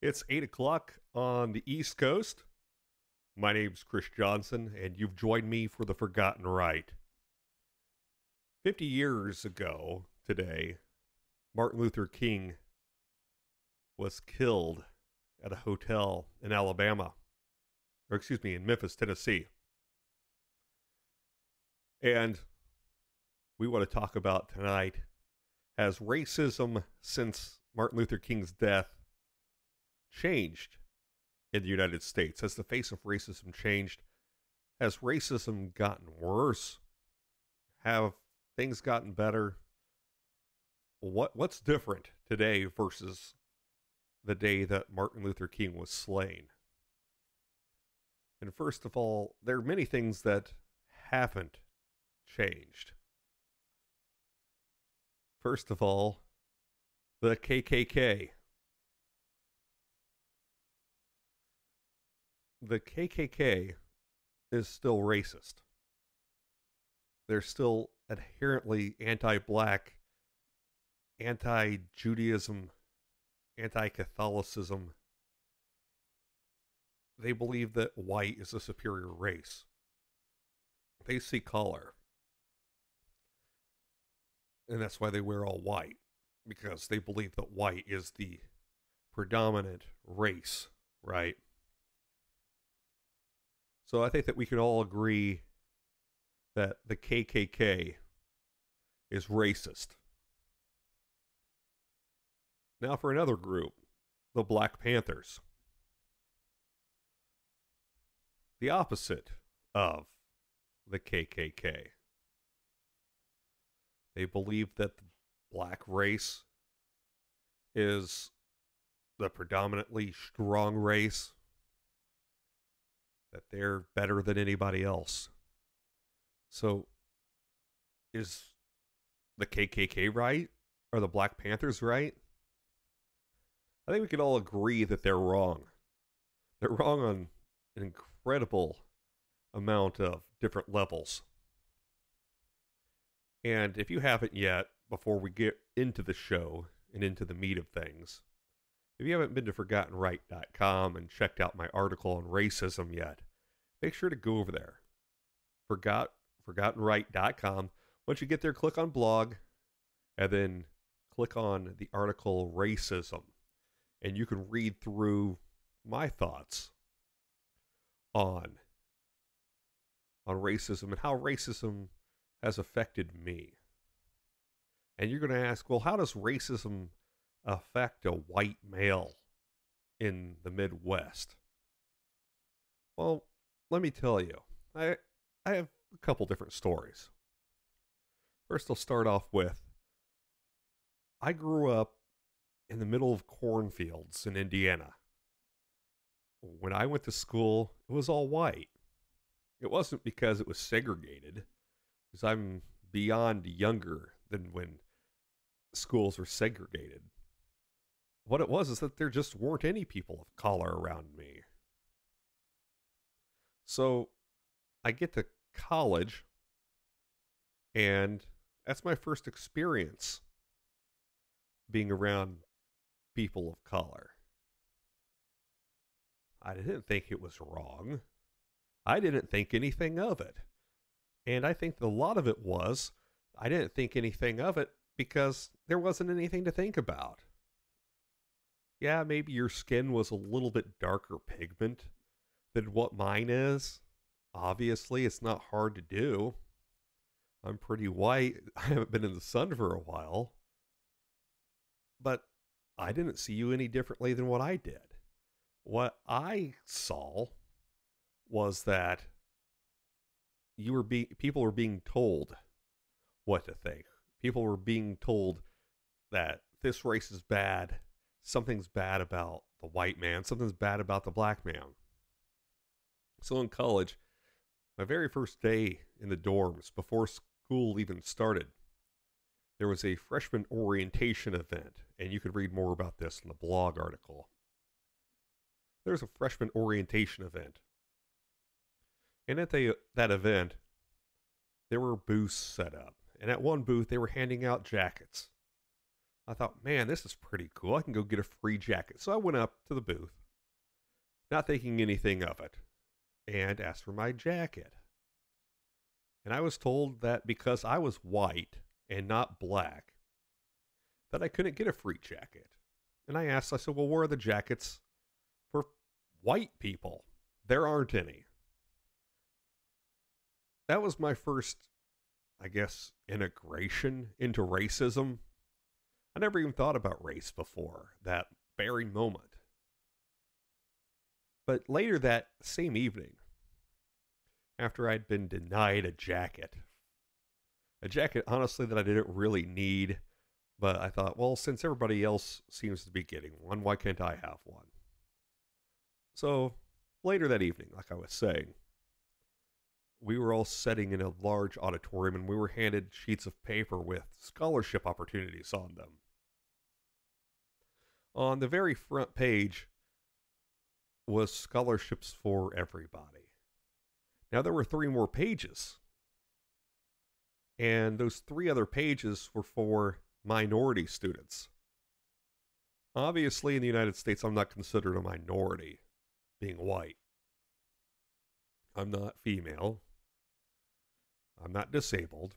It's 8 o'clock on the East Coast. My name's Chris Johnson, and you've joined me for The Forgotten Right. 50 years ago today, Martin Luther King was killed at a hotel in Alabama, in Memphis, Tennessee. And we want to talk about tonight, has racism since Martin Luther King's death changed in the United States? Has the face of racism changed? Has racism gotten worse? Have things gotten better? What's different today versus the day that Martin Luther King was slain? And first of all, there are many things that haven't changed. First of all, the KKK. The KKK is still racist. They're still inherently anti-black, anti-Judaism, anti-Catholicism. They believe that white is a superior race. They see color. And that's why they wear all white, because they believe that white is the predominant race, right? So I think that we could all agree that the KKK is racist. Now for another group, the Black Panthers. The opposite of the KKK. They believe that the black race is the predominantly strong race, that they're better than anybody else. So, is the KKK right? Are the Black Panthers right? I think we can all agree that they're wrong. They're wrong on an incredible amount of different levels. And if you haven't yet, before we get into the show and into the meat of things, if you haven't been to ForgottenRight.com and checked out my article on racism yet, make sure to go over there. ForgottenRight.com. Once you get there, click on blog, and then click on the article Racism. And you can read through my thoughts on racism and how racism has affected me. And you're going to ask, well, how does racism affect a white male in the Midwest? Well, let me tell you, I have a couple different stories. First, I'll start off with, I grew up in the middle of cornfields in Indiana. When I went to school, it was all white. It wasn't because it was segregated, because I'm beyond younger than when schools were segregated. What it was is that there just weren't any people of color around me. So I get to college, and that's my first experience being around people of color. I didn't think it was wrong. I didn't think anything of it. And I think that a lot of it was, I didn't think anything of it because there wasn't anything to think about. Yeah, maybe your skin was a little bit darker pigment than what mine is. Obviously, it's not hard to do. I'm pretty white. I haven't been in the sun for a while. But I didn't see you any differently than what I did. What I saw was that people were being told what to think. People were being told that this race is bad. Something's bad about the white man. Something's bad about the black man. So in college, my very first day in the dorms, before school even started, there was a freshman orientation event, and you can read more about this in the blog article. There was a freshman orientation event. And at that event, there were booths set up. And at one booth, they were handing out jackets. I thought, man, this is pretty cool. I can go get a free jacket. So I went up to the booth, not thinking anything of it, and asked for my jacket. And I was told that because I was white and not black, that I couldn't get a free jacket. And I said, well, where are the jackets for white people? There aren't any. That was my first, I guess, integration into racism. I never even thought about race before that very moment. But later that same evening, after I'd been denied a jacket honestly that I didn't really need, but I thought, well, since everybody else seems to be getting one, why can't I have one? So later that evening, like I was saying, we were all sitting in a large auditorium and we were handed sheets of paper with scholarship opportunities on them. On the very front page was scholarships for everybody. Now there were 3 more pages. And those 3 other pages were for minority students. Obviously in the United States, I'm not considered a minority, being white. I'm not female. I'm not disabled.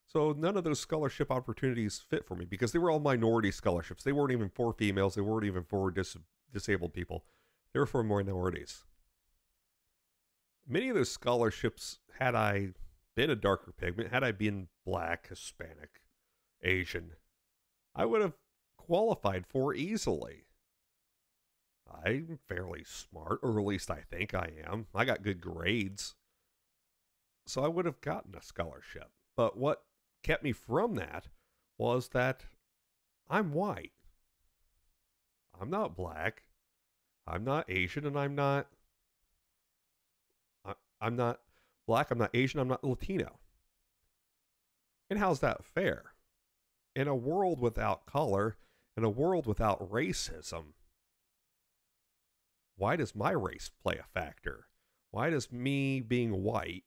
So none of those scholarship opportunities fit for me because they were all minority scholarships. They weren't even for females. They weren't even for disabled people. They were for minorities. Many of those scholarships, had I been a darker pigment, had I been black, Hispanic, Asian, I would have qualified for easily. I'm fairly smart, or at least I think I am. I got good grades. So I would have gotten a scholarship. But what kept me from that was that I'm white. I'm not black. I'm not Asian, and I'm not black, I'm not Asian, I'm not Latino. And how's that fair? In a world without color, in a world without racism, why does my race play a factor? Why does me being white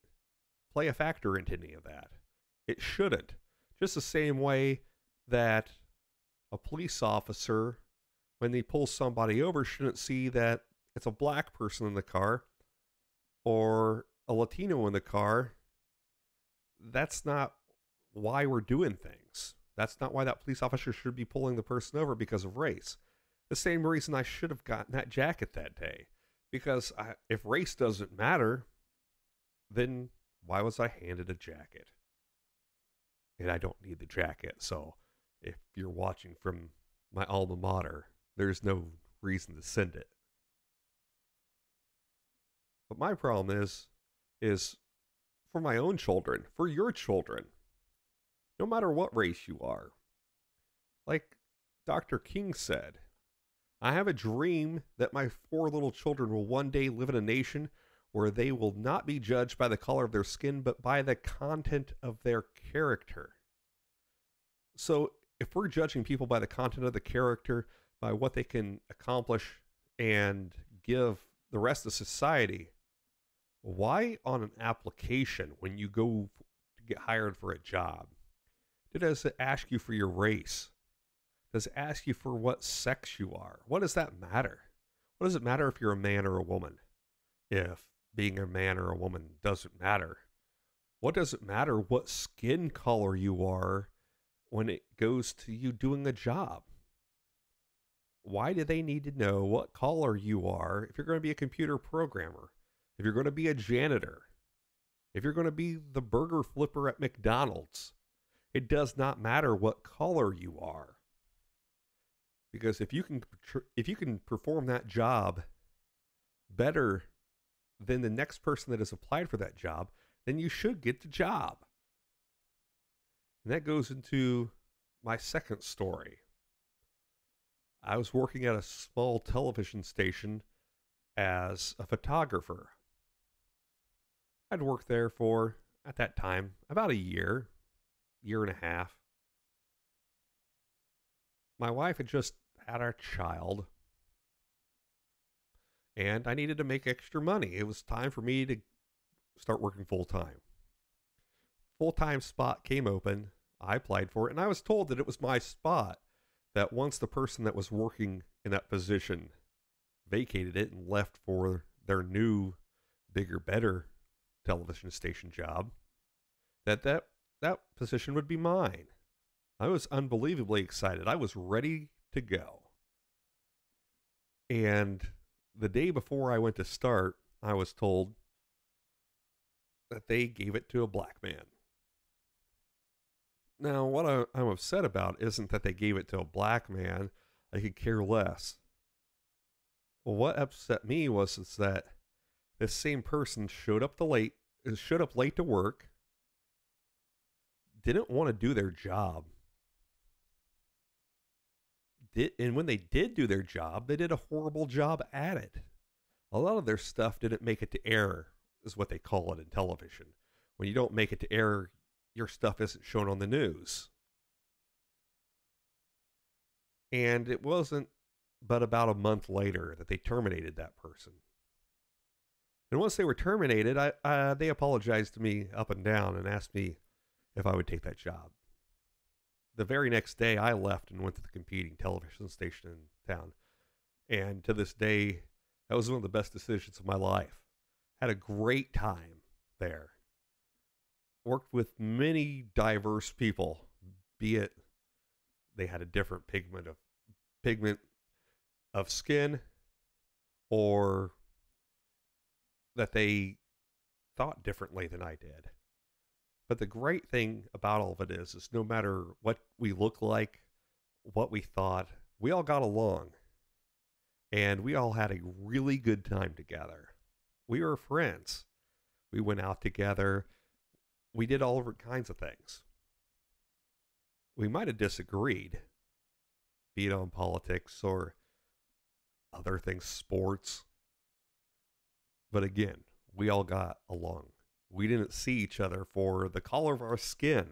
play a factor into any of that? It shouldn't. Just the same way that a police officer, when they pull somebody over, shouldn't see that it's a black person in the car or a Latino in the car. That's not why we're doing things. That's not why that police officer should be pulling the person over because of race. The same reason I should have gotten that jacket that day. Because if race doesn't matter, then why was I handed a jacket? And I don't need the jacket. So if you're watching from my alma mater, there's no reason to send it. But my problem is for my own children, for your children, no matter what race you are. Like Dr. King said, I have a dream that my 4 little children will one day live in a nation where they will not be judged by the color of their skin, but by the content of their character. So if we're judging people by the content of the character, by what they can accomplish and give the rest of society, why on an application when you go to get hired for a job, does it ask you for your race? Does it ask you for what sex you are? What does that matter? What does it matter if you're a man or a woman? If being a man or a woman doesn't matter, what does it matter what skin color you are when it goes to you doing a job? Why do they need to know what color you are if you're going to be a computer programmer, if you're going to be a janitor, if you're going to be the burger flipper at McDonald's? It does not matter what color you are. Because if you can perform that job better than the next person that has applied for that job, then you should get the job. And that goes into my second story. I was working at a small television station as a photographer. I'd worked there for, at that time, about a year and a half. My wife had just had our child, and I needed to make extra money. It was time for me to start working full-time. Full-time spot came open. I applied for it, and I was told that it was my spot. That once the person that was working in that position vacated it and left for their new, bigger, better television station job, that position would be mine. I was unbelievably excited. I was ready to go. And the day before I went to start, I was told that they gave it to a black man. Now, what I'm upset about isn't that they gave it to a black man. I could care less. Well, what upset me was is that this same person showed up late to work, didn't want to do their job. And when they did do their job, they did a horrible job at it. A lot of their stuff didn't make it to air, is what they call it in television. When you don't make it to air, your stuff isn't shown on the news. And it wasn't but about a month later that they terminated that person. And once they were terminated, they apologized to me up and down and asked me if I would take that job. The very next day, I left and went to the competing television station in town. And to this day, that was one of the best decisions of my life. Had a great time there. Worked with many diverse people, be it they had a different pigment of skin, or that they thought differently than I did. But the great thing about all of it is no matter what we look like, what we thought, we all got along. And we all had a really good time together. We were friends. We went out together. We did all kinds of things. We might have disagreed, be it on politics or other things, sports. But again, we all got along. We didn't see each other for the color of our skin.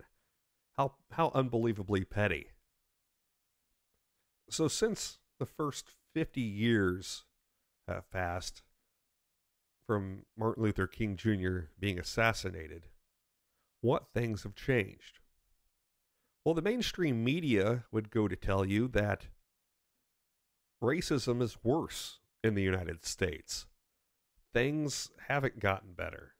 How unbelievably petty. So since the first 50 years have passed from Martin Luther King Jr. being assassinated, what things have changed? Well, the mainstream media would go to tell you that racism is worse in the United States. Things haven't gotten better.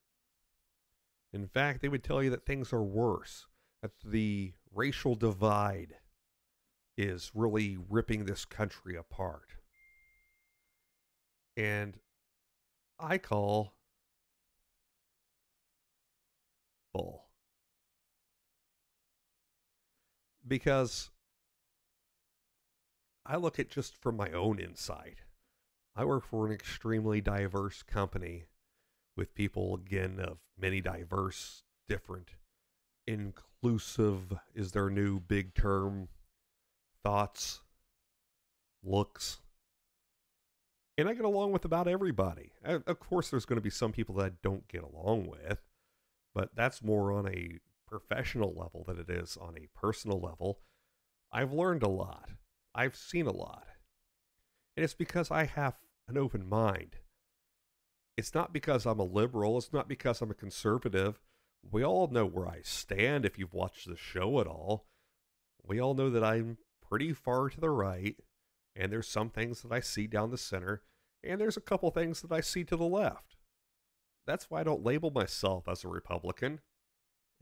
In fact, they would tell you that things are worse, that the racial divide is really ripping this country apart. And I call bull. Because I look at just from my own insight. I work for an extremely diverse company with people, again, of many diverse, different, inclusive is their new big term, thoughts, looks. And I get along with about everybody. Of course, there's going to be some people that I don't get along with, but that's more on a professional level than it is on a personal level. I've learned a lot. I've seen a lot. And it's because I have an open mind. It's not because I'm a liberal. It's not because I'm a conservative. We all know where I stand if you've watched the show at all. We all know that I'm pretty far to the right, and there's some things that I see down the center, and there's a couple things that I see to the left. That's why I don't label myself as a Republican,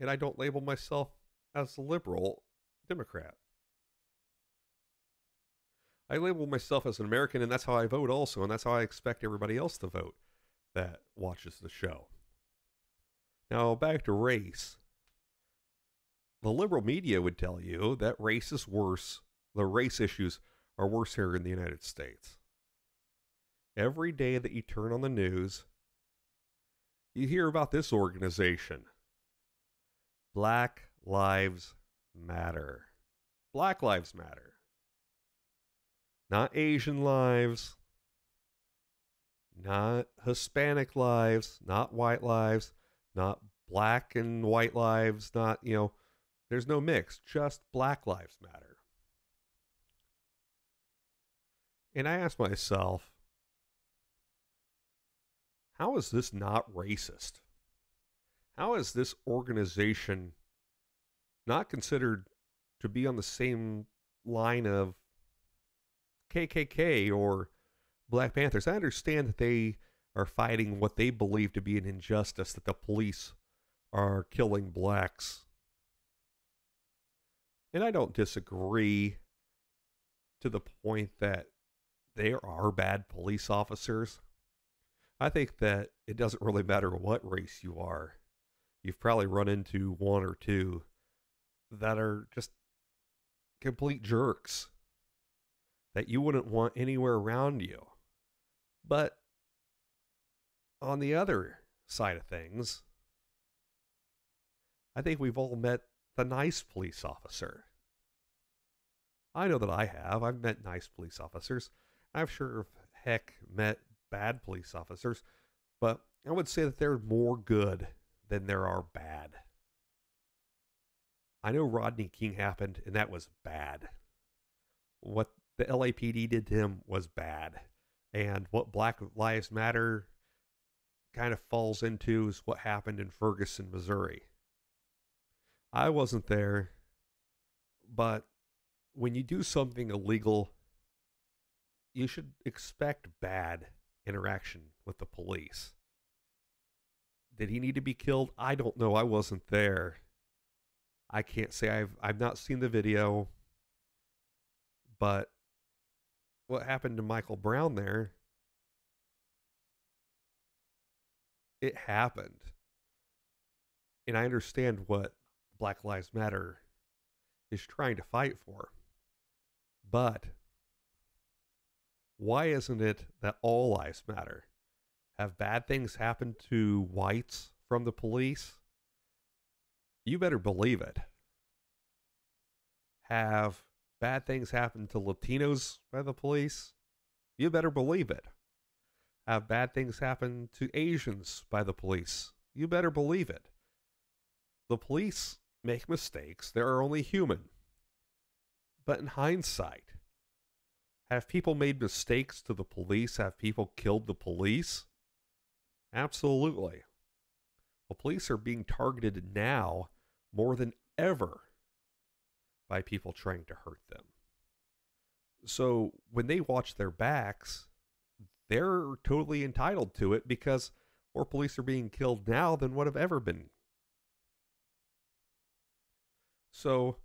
and I don't label myself as a liberal Democrat. I label myself as an American, and that's how I vote also, and that's how I expect everybody else to vote that watches the show. Now, back to race. The liberal media would tell you that race is worse. The race issues are worse here in the United States. Every day that you turn on the news, you hear about this organization. Black Lives Matter. Black Lives Matter. Not Asian lives, not Hispanic lives, not white lives, not black and white lives, not, there's no mix, just Black Lives Matter. And I ask myself, how is this not racist? How is this organization not considered to be on the same line of KKK or Black Panthers. I understand that they are fighting what they believe to be an injustice, that the police are killing blacks. And I don't disagree to the point that there are bad police officers. I think that it doesn't really matter what race you are. You've probably run into one or two that are just complete jerks that you wouldn't want anywhere around you. But on the other side of things, I think we've all met the nice police officer. I know that I have. I've met nice police officers. I've sure of heck met bad police officers, but I would say that there are more good than there are bad. I know Rodney King happened, and that was bad. What the LAPD did to him was bad. And what Black Lives Matter kind of falls into is what happened in Ferguson, Missouri. I wasn't there, but when you do something illegal, you should expect bad interaction with the police. Did he need to be killed? I don't know. I wasn't there. I can't say I've not seen the video, but what happened to Michael Brown there, it happened. And I understand what Black Lives Matter is trying to fight for. But why isn't it that all lives matter? Have bad things happened to whites from the police? You better believe it. Have bad things happen to Latinos by the police? You better believe it. Have bad things happen to Asians by the police? You better believe it. The police make mistakes. They're only human. But in hindsight, have people made mistakes to the police? Have people killed the police? Absolutely. The police are being targeted now more than ever by people trying to hurt them. So when they watch their backs, they're totally entitled to it because more police are being killed now than would have ever been. So,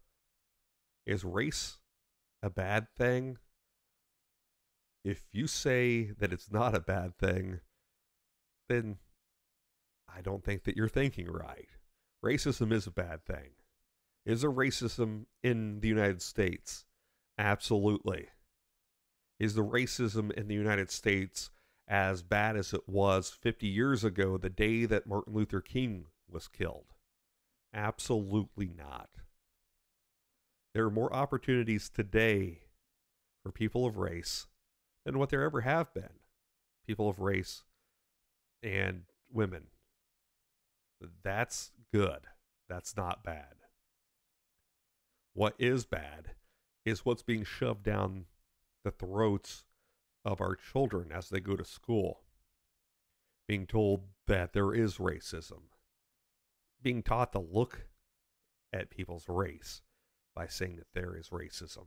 is race a bad thing? If you say that it's not a bad thing, then I don't think that you're thinking right. Racism is a bad thing. Is there racism in the United States? Absolutely. Is the racism in the United States as bad as it was 50 years ago, the day that Martin Luther King was killed? Absolutely not. There are more opportunities today for people of race than what there ever have been. People of race and women. That's good. That's not bad. What is bad is what's being shoved down the throats of our children as they go to school. Being told that there is racism. Being taught to look at people's race by saying that there is racism.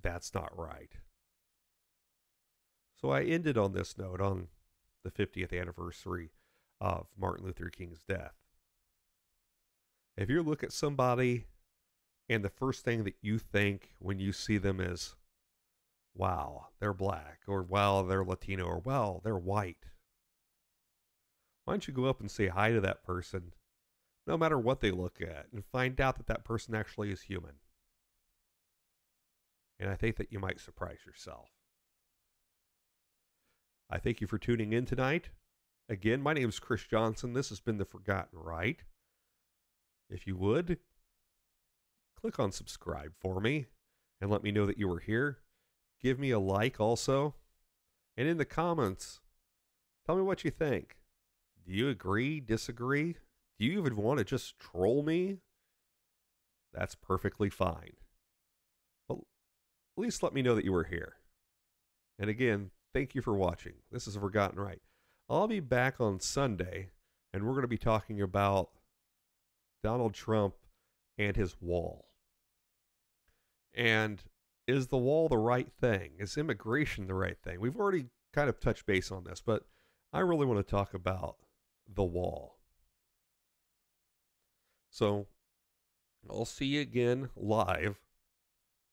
That's not right. So I ended on this note on the 50th anniversary of Martin Luther King's death. If you look at somebody and the first thing that you think when you see them is, wow, they're black, or wow, they're Latino, or wow, they're white, why don't you go up and say hi to that person, no matter what they look at, and find out that that person actually is human. And I think that you might surprise yourself. I thank you for tuning in tonight. Again, my name is Chris Johnson. This has been The Forgotten Right. If you would, click on subscribe for me and let me know that you were here. Give me a like also. And in the comments, tell me what you think. Do you agree, disagree? Do you even want to just troll me? That's perfectly fine. Well, at least let me know that you were here. And again, thank you for watching. This is Forgotten Right. I'll be back on Sunday, and we're going to be talking about Donald Trump and his wall. And is the wall the right thing? Is immigration the right thing? We've already kind of touched base on this, but I really want to talk about the wall. So I'll see you again live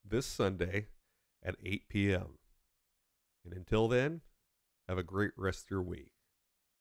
this Sunday at 8 p.m. And until then, have a great rest of your week.